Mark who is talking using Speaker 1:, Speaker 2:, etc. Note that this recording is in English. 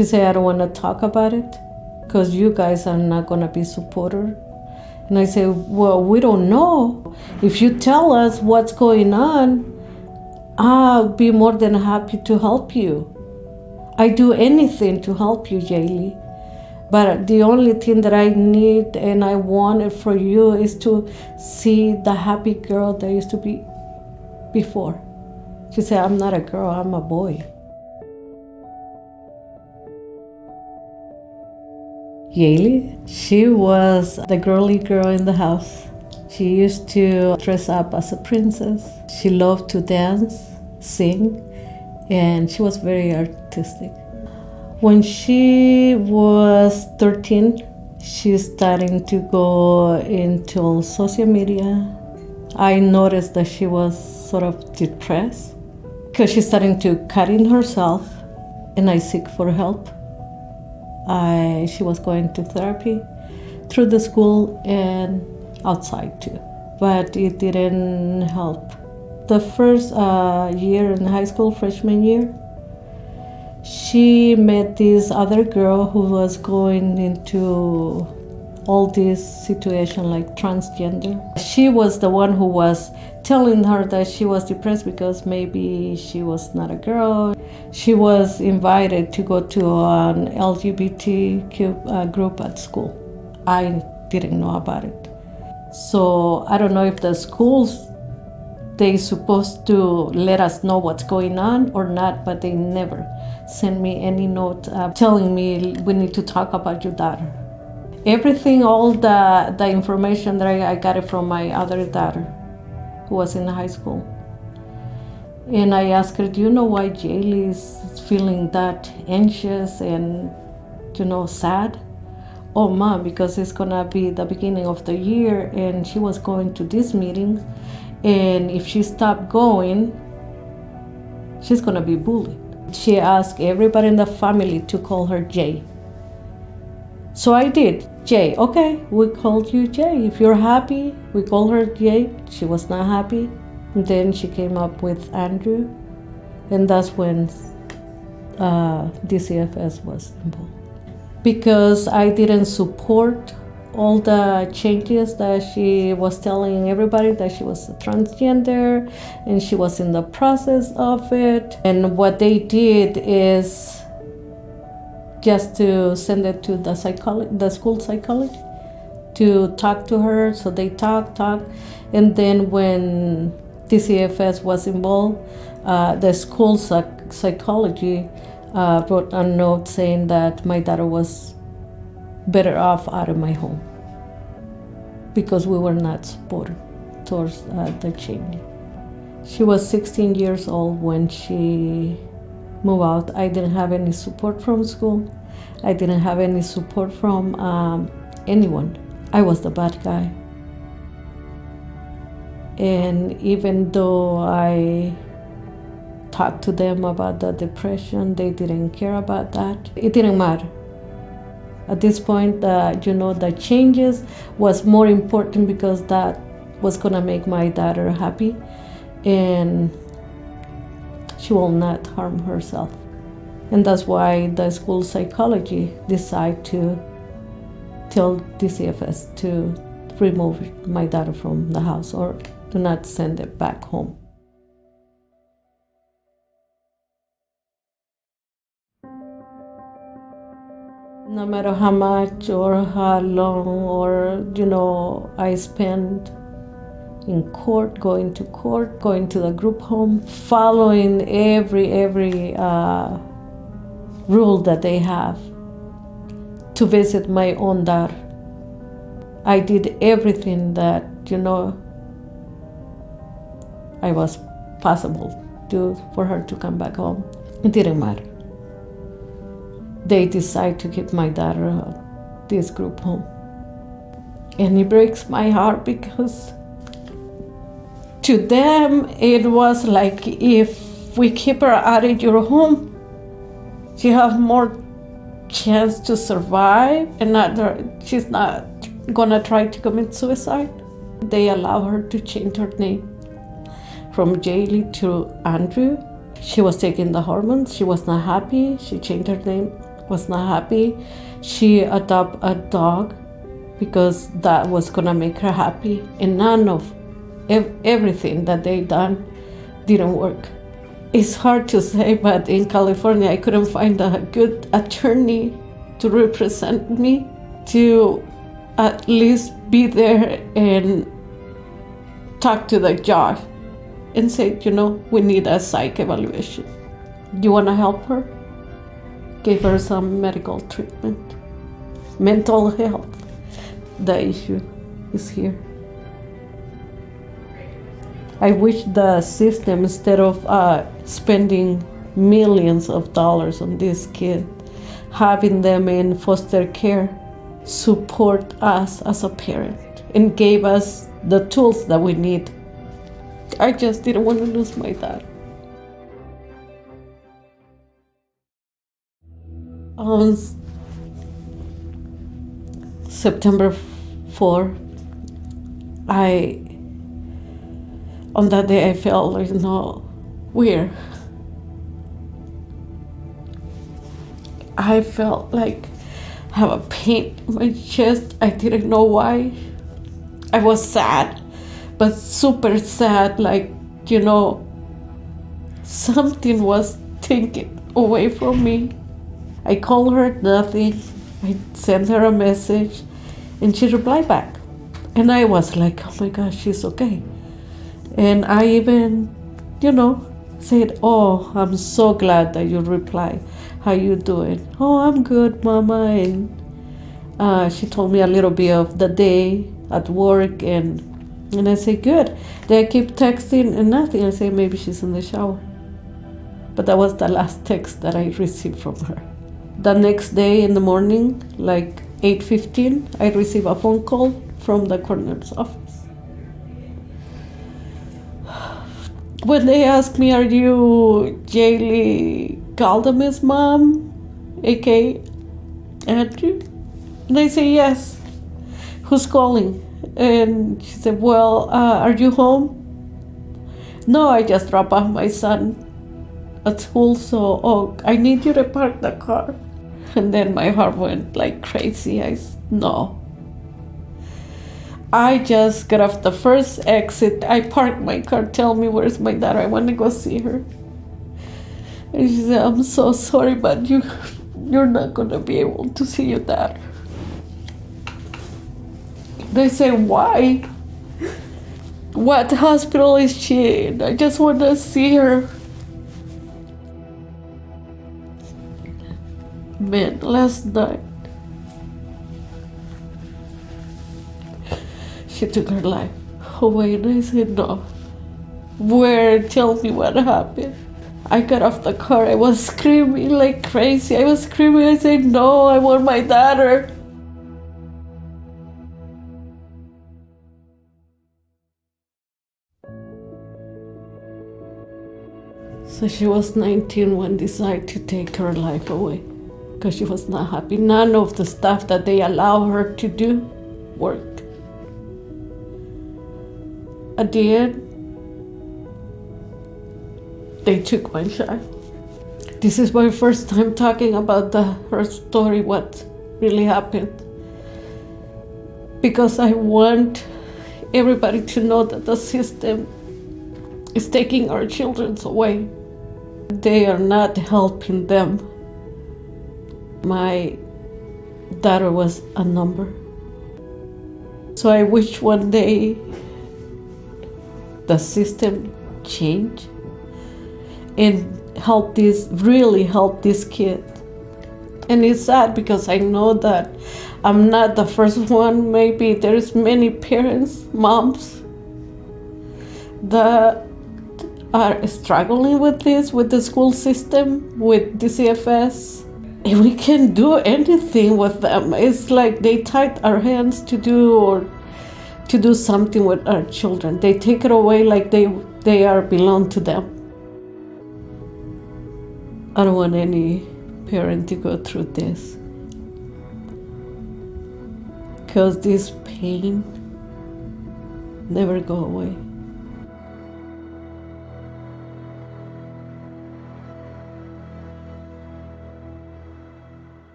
Speaker 1: She said, I don't want to talk about it because you guys are not going to be supporter. And I said, well, we don't know. If you tell us what's going on, I'll be more than happy to help you. I do anything to help you, Jaylee. But the only thing that I need and I wanted for you is to see the happy girl that I used to be before. She said, I'm not a girl, I'm a boy. Yaylee, she was the girly girl in the house. She used to dress up as a princess. She loved to dance, sing, and she was very artistic. When she was 13, she's starting to go into social media. I noticed that she was sort of depressed because she's starting to cut in herself, and I seek for help. She was going to therapy through the school and outside too, but it didn't help. The first year in high school, freshman year, she met this other girl who was going into all this situation like transgender. She was the one who was telling her that she was depressed because maybe she was not a girl. She was invited to go to an LGBTQ group at school. I didn't know about it. So I don't know if the schools, they supposed to let us know what's going on or not, but they never sent me any note telling me we need to talk about your daughter. Everything, all the information that I got it from my other daughter who was in high school. And I asked her, do you know why Jaylee is feeling that anxious and, sad? Oh, Mom, because it's gonna be the beginning of the year and she was going to these meetings, and if she stopped going, she's gonna be bullied. She asked everybody in the family to call her Jay. So I did. Jay, okay, we called you Jay. If you're happy, we call her Jay. She was not happy. And then she came up with Andrew, and that's when DCFS was involved. Because I didn't support all the changes that she was telling everybody, that she was a transgender and she was in the process of it. And what they did is just to send it to the school psychologist to talk to her. So they talk, and then when DCFS was involved, the school psychology wrote a note saying that my daughter was better off out of my home because we were not supportive towards the change. She was 16 years old when she moved out. I didn't have any support from school. I didn't have any support from anyone. I was the bad guy. And even though I talked to them about the depression, they didn't care about that. It didn't matter. At this point, the changes was more important because that was gonna make my daughter happy, and she will not harm herself. And that's why the school psychology decided to tell DCFS to remove my daughter from the house or do not send it back home. No matter how much or how long or, I spend in court, going to the group home, following every rule that they have to visit my own daughter. I did everything that, I was possible for her to come back home. It didn't matter. They decide to keep my daughter at this group home. And it breaks my heart because to them it was like, if we keep her out of your home, she have more chance to survive and she's not gonna try to commit suicide. They allow her to change her name from Jaylee to Andrew. She was taking the hormones. She was not happy. She changed her name. was not happy. She adopted a dog because that was gonna make her happy, and none of everything that they done didn't work. It's hard to say, but in California, I couldn't find a good attorney to represent me, to at least be there and talk to the judge and say, we need a psych evaluation. You want to help her? Give her some medical treatment. Mental health. The issue is here. I wish the system, instead of spending millions of dollars on this kid, having them in foster care, support us as a parent and gave us the tools that we need. I just didn't want to lose my dad. On September 4, on that day I felt weird. I felt like I have a pain in my chest. I didn't know why. I was sad, but super sad, something was taken away from me. I called her, nothing. I sent her a message, and she replied back. And I was like, oh my gosh, she's okay. And I even, said, oh, I'm so glad that you replied. How you doing? Oh, I'm good, Mama. And she told me a little bit of the day at work, and I say, good. Then I keep texting and nothing. I say, maybe she's in the shower. But that was the last text that I received from her. The next day in the morning, like 8:15, I received a phone call from the coroner's office. When they asked me, are you Jaylee Galdam's mom, aka Andrew? And I say, yes. Who's calling? And she said, well, are you home? No, I just dropped off my son at school, so I need you to park the car. And then my heart went like crazy. No. I just got off the first exit. I parked my car. Tell me, where's my daughter? I want to go see her. And she said, I'm so sorry, but you're not going to be able to see your daughter. They say, why? What hospital is she in? I just want to see her. Man, last night, she took her life away, and I said, no. Where? Tell me what happened. I got off the car. I was screaming like crazy. I said, no, I want my daughter. So she was 19 when they decided to take her life away because she was not happy. None of the stuff that they allow her to do worked. At the end, they took my child. This is my first time talking about her story, what really happened. Because I want everybody to know that the system is taking our children away. They are not helping them. My daughter was a number. So I wish one day the system change and really help this kid. And it's sad because I know that I'm not the first one. Maybe there's many parents, moms, that are struggling with this, with the school system, with DCFS. And we can't do anything with them. It's like they tied our hands to do something with our children. They take it away like they belong to them. I don't want any parent to go through this, because this pain never go away.